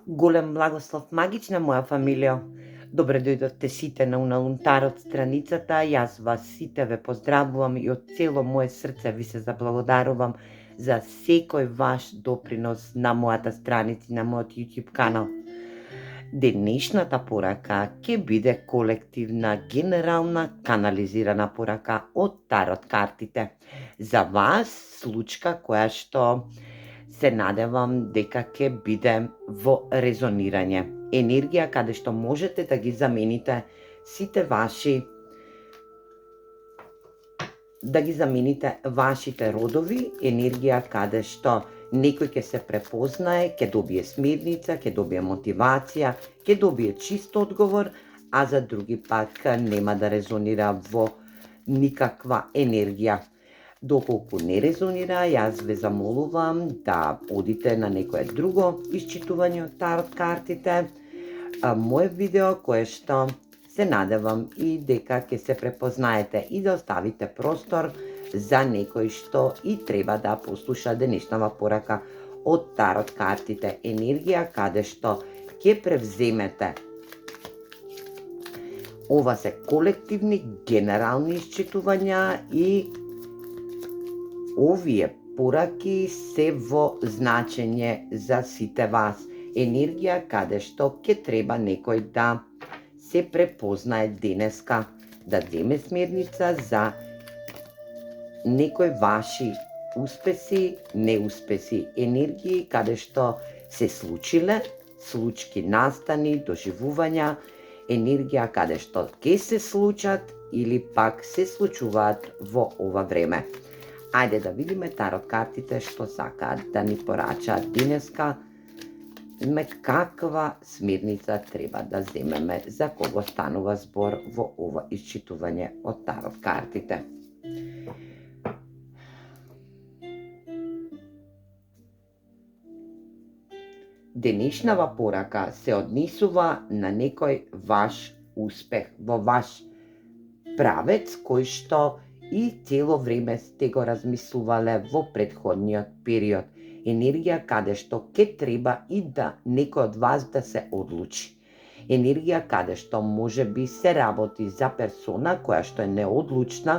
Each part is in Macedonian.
Голем благослов, магична моја фамилија. Добре дојдовте сите на Уналунтарот страницата. Јас вас сите ве поздравувам и од цело моје срце ви се заблагодарувам за секој ваш допринос на мојата страница и на мојот YouTube канал. Денешната порака ќе биде колективна, генерална, канализирана порака од тарот картите. За вас случка која што се надевам дека ќе биде во резонирање. Енергија каде што можете да ги замените сите вашите родови, енергија каде што некој ќе се препознае, ќе добие смирница, ќе добие мотивација, ќе добие чист одговор, а за други пак нема да резонира во никаква енергија. Доколку не резонира, јас ве замолувам да одите на некое друго исчитување од тарот картите, моје видео кое што се надевам и дека ќе се препознаете и да оставите простор за некој што и треба да послуша денешнава порака од тарот картите. Енергија каде што ќе превземете. Ова се колективни, генерални исчитувања и овие пораки се во значење за сите вас. Енергија каде што ќе треба некој да се препознае денеска, да земе смерница за некој ваши успеси, неуспеси, енергии каде што се случиле, случки, настани, доживувања, енергија каде што ќе се случат или пак се случуваат во ова време. Ајде да видиме тарот картите што сакаат да ни порачаат денеска, каква смирница треба да земеме, за кого станува збор во ова исчитување од тарот картите. Денешнава порака се однесува на некој ваш успех, во ваш правец кој што и цело време сте го размислувале во претходниот период. Енергија каде што ќе треба и да некој од вас да се одлучи. Енергија каде што може би се работи за персона која што е неодлучна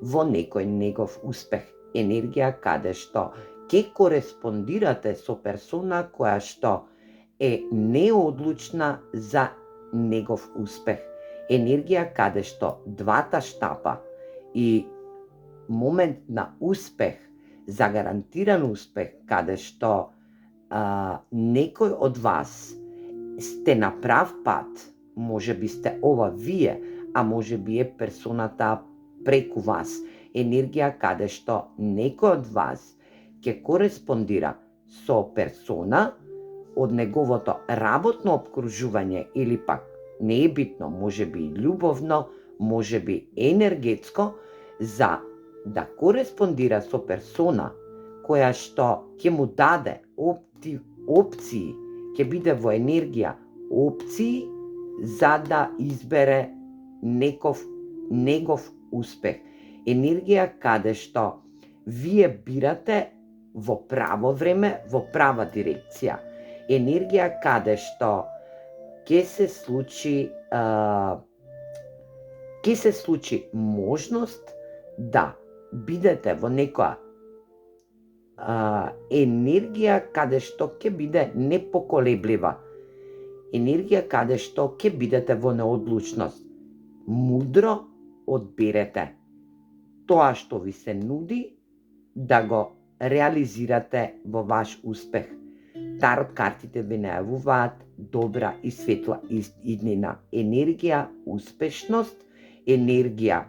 во некој негов успех. Енергија каде што ќе кореспондирате со персона која што е неодлучна за негов успех. Енергија каде што двата штапа и момент на успех, за гарантиран успех, каде што некој од вас сте на прав пат, може би сте ова вие, а може би е персоната преку вас. Енергија каде што некој од вас ќе кореспондира со персона од неговото работно обкружување или пак не е битно, може би љубовно, може би енергетско, за да кореспондира со персона која што ќе му даде опции, ќе биде во енергија опции за да избере негов успех. Енергија каде што вие бирате во право време, во права дирекција. Енергија каде што ќе се случи можност да бидете во некоја енергија каде што ќе биде непоколеблива. Енергија каде што ќе бидете во неодлучност. Мудро одберете тоа што ви се нуди да го реализирате во ваш успех. Тарот картите ви најавуваат добра и светла иднина. Енергија, успешност, енергија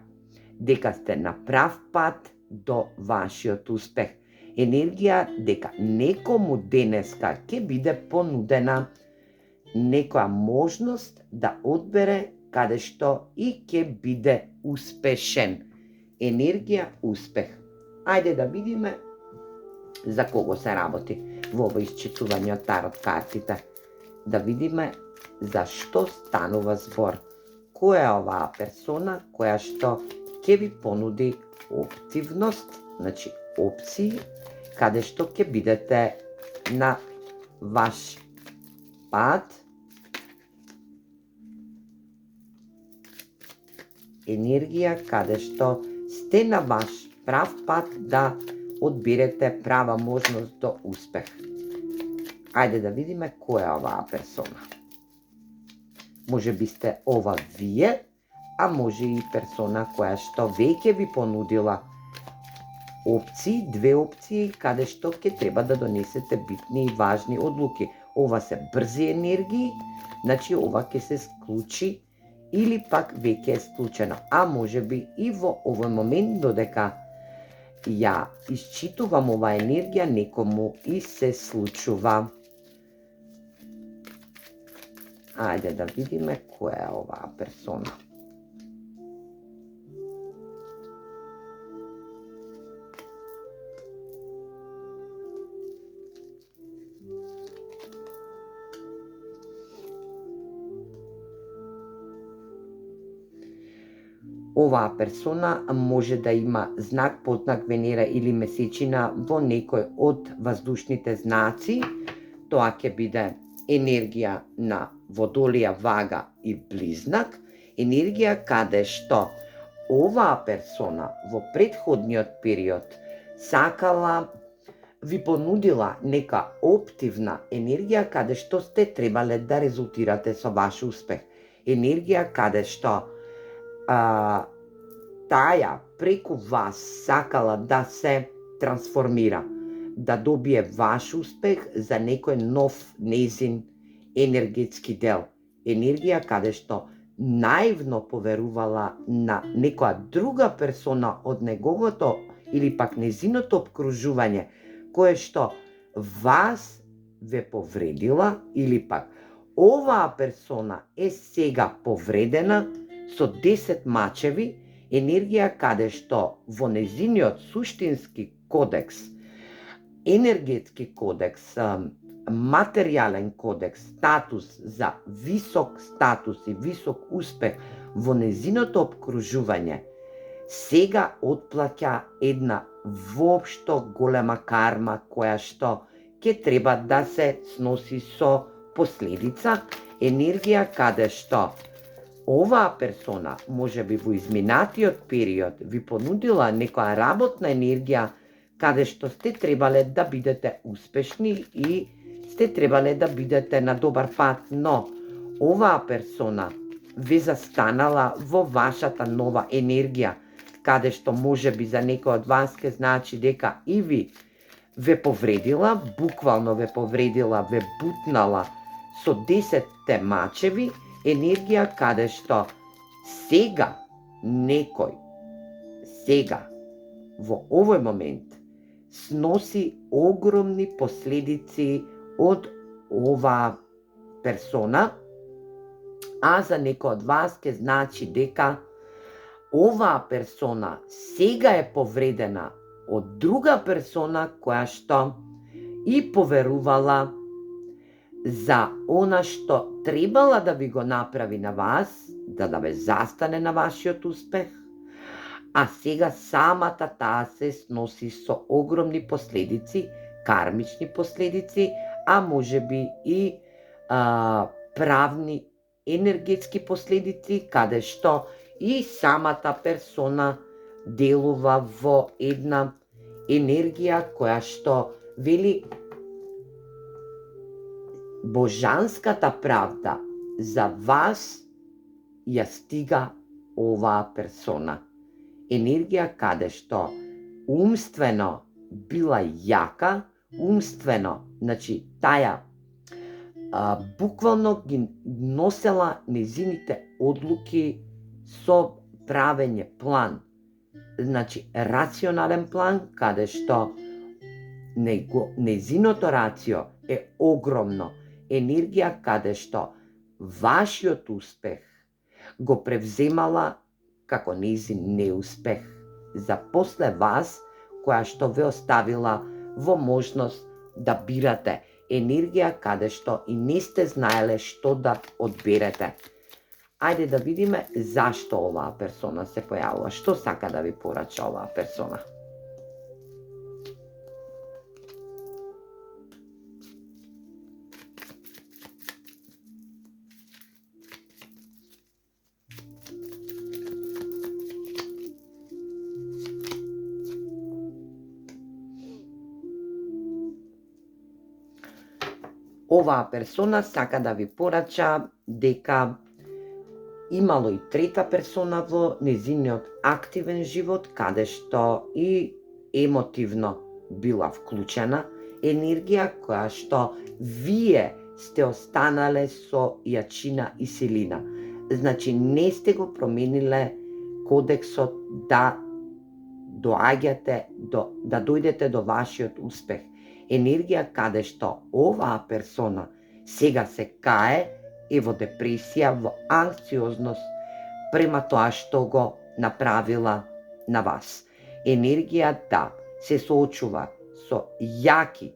дека сте на прав пат до вашиот успех. Енергија дека некому денеска ќе биде понудена некоја можност да одбере каде што и ќе биде успешен. Енергија, успех. Ајде да видиме за кого се работи во ово исчитување од тарот картите. Да видиме за што станува збор. Која е оваа персона која што ќе ви понуди оптивност, значи опции, каде што ќе бидете на ваш пат. Енергија каде што сте на ваш прав пат да одберете права можност до успех. Ајде да видиме која е оваа персона. Може би сте ова вие, а може и персона која што веќе ви понудила опции, две опции, каде што ќе треба да донесете битни и важни одлуки. Ова се брзи енергии, значи ова ќе се склучи или пак веќе е склучено. А може би и во овој момент додека ја исчитувам ова енергија, некому и се случува. Ајде да видиме која е оваа персона. Оваа персона може да има знак, подзнак Венера или месечина во некој од воздушните знаци. Тоа ќе биде енергија на Водолија, Вага и Близнак. Енергија каде што оваа персона во претходниот период сакала, ви понудила нека оптивна енергија каде што сте требале да резултирате со ваш успех. Енергија каде што таја преку вас сакала да се трансформира, да добие ваш успех за некој нов незин енергетски дел. Енергија каде што наивно поверувала на некоја друга персона од неговото или пак незиното обкружување, кое што вас ве повредила или пак оваа персона е сега повредена со 10 мачеви, енергија каде што во незиниот суштински кодекс, енергетски кодекс, материјален кодекс, статус за висок статус и висок успех во незиното обкружување, сега отплаќа една воопшто голема карма која што ќе треба да се сноси со последица. Енергија каде што оваа персона може би во изминатиот период ви понудила некоја работна енергија каде што сте требале да бидете успешни и сте требале да бидете на добар пат, но оваа персона ве застанала во вашата нова енергија, каде што може би за некој од вас ке значи дека и ви ве повредила, буквално ве повредила, ве бутнала со 10 мачеви, енергија каде што сега некој, сега, во овој момент, сноси огромни последици од оваа персона, а за некој од вас ке значи дека оваа персона сега е повредена од друга персона која што и поверувала за она што требала да ви го направи на вас, да ве застане на вашиот успех, а сега самата таа се сноси со огромни последици, кармични последици, а може би и правни енергетски последици, каде што и самата персона делува во една енергија која што вели божанската правда за вас ја стига оваа персона. Енергија каде што умствено била јака, умствено, значи таја буквално ги носела незините одлуки со правење план. Значи рационален план каде што незиното рацио е огромно. Енергија каде што вашиот успех го превземала како незин неуспех за после вас, која што ве оставила во можност да бирате. Енергија каде што и не сте знаеле што да одберете. Ајде да видиме зашто оваа персона се појавува, што сака да ви порача оваа персона. Оваа персона сака да ви порача дека имало и трета персона во незиниот активен живот, каде што и емотивно била вклучена енергија, која што вие сте останале со јачина и силина. Значи, не сте го промениле кодексот да дојдете до вашиот успех. Енергија каде што оваа персона сега се кае, е во депресија, во анксиозност према тоа што го направила на вас. Енергија да се соочува со јаки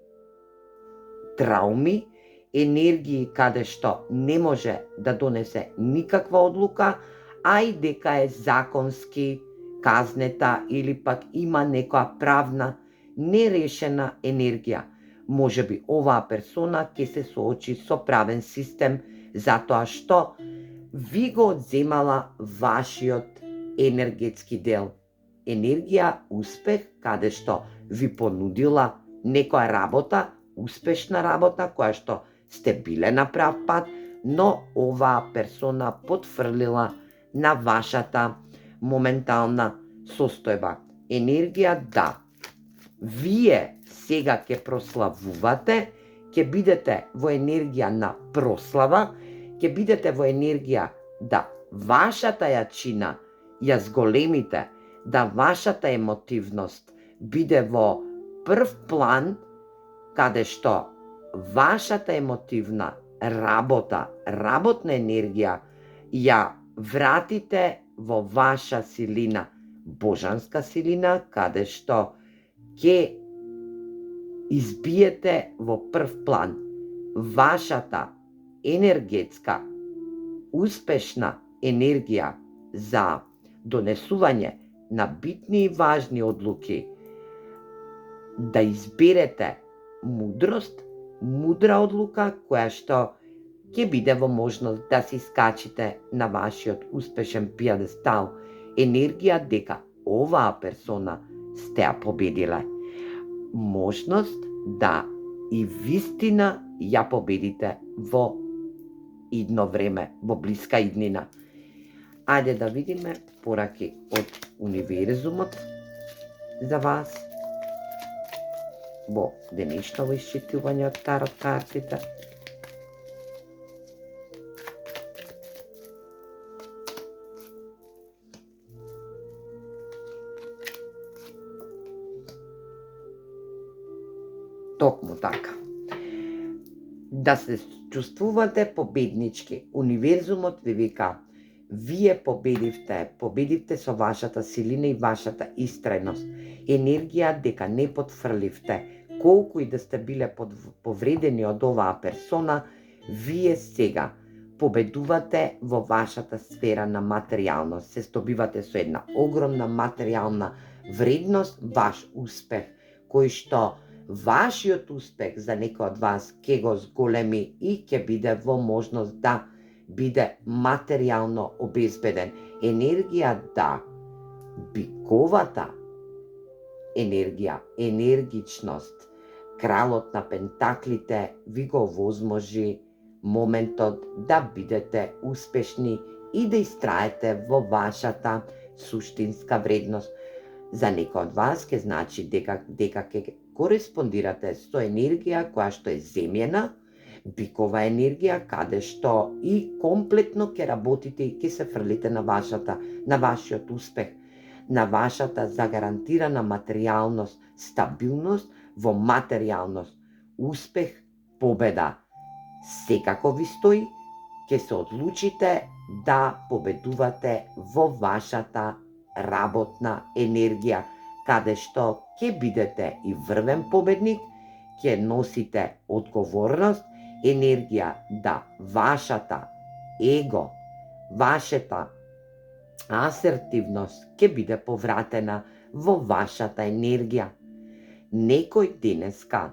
трауми, енергии каде што не може да донесе никаква одлука, а и дека е законски казнета или пак има некоја правна нерешена енергија. Може би оваа персона ќе се соочи со правен систем затоа што ви го одземала вашиот енергетски дел. Енергија успех каде што ви понудила некоја работа, успешна работа која што сте биле на прав пат, но оваа персона потфрлила на вашата моментална состојба. Енергија да, вие сега ќе прославувате, ќе бидете во енергија на прослава, ќе бидете во енергија да вашата јачина ја зголемите, да вашата емотивност биде во прв план, каде што вашата емотивна работна енергија ја вратите во ваша силина, божанска силина, каде што ќе избиете во прв план вашата енергетска, успешна енергија за донесување на битни и важни одлуки, да изберете мудра одлука која што ќе биде во можност да се искачите на вашиот успешен пиедестал. Енергија дека оваа персона сте ја победиле. Можност да и вистина ја победите во идно време, во блиска иднина. Ајде да видиме пораки од универзумот за вас во денешново исчитување од тарот картите. Токму така. Да се чувствувате победнички. Универзумот ви вика, вие победивте со вашата силина и вашата истрајност. Енергија дека не потфрливте. Колку и да сте биле повредени од оваа персона, вие сега победувате во вашата сфера на материјалност. Се здобивате со една огромна материјална вредност, ваш успех, кој што вашиот успех за некој од вас ќе го зголеми и ќе биде во можност да биде материјално обезбеден. Енергија да, биковата енергија, енергичност, кралот на пентаклите ви го возможи моментот да бидете успешни и да истраете во вашата суштинска вредност. За некој од вас ќе значи дека ќе кореспондирате со енергија која што е земјена, бикова енергија, каде што и комплетно ќе работите и ќе се фрлите на вашиот успех, на вашата загарантирана материјалност, стабилност во материјалност, успех, победа. Секако ви стои, ќе се одлучите да победувате во вашата работна енергија, каде што ќе бидете и врвен победник, ќе носите одговорност, енергија да вашата его, вашата асертивност ќе биде повратена во вашата енергија. Некој денеска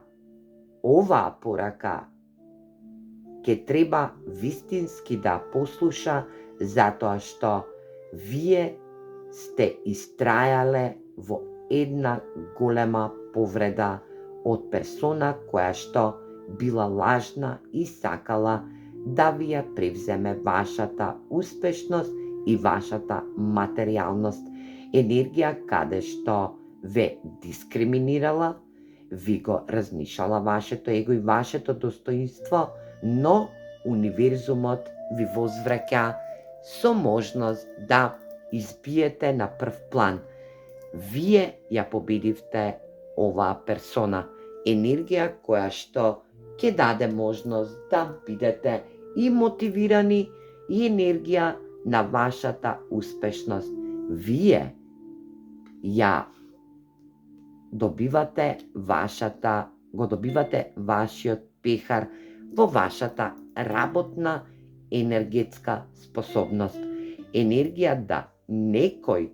оваа порака ќе треба вистински да послуша, затоа што вие сте истрајале во една голема повреда од персона која што била лажна и сакала да ви ја превземе вашата успешност и вашата материјалност. Енергија каде што ве дискриминирала, ви го разнишала вашето его и вашето достоинство, но универзумот ви возвраќа со можност да избиете на прв план. Вие ја победивте оваа персона. Енергија која што ќе даде можност да бидете и мотивирани и енергија на вашата успешност. Вие ја добивате вашиот пехар во вашата работна енергетска способност. Енергија да некој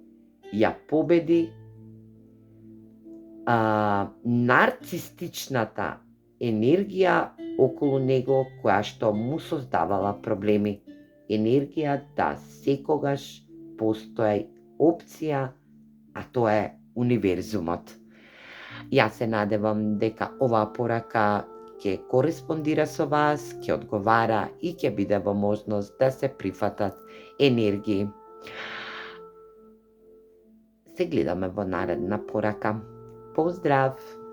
ја победи нарцистичната енергија околу него која што му создавала проблеми. Енергија да секогаш постои опција, а тоа е универзумот. Јас се надевам дека оваа порака ќе кореспондира со вас, ќе одговара и ќе биде во можност да се прифатат енергии. Се гледаме во наредна порака. Поздрав!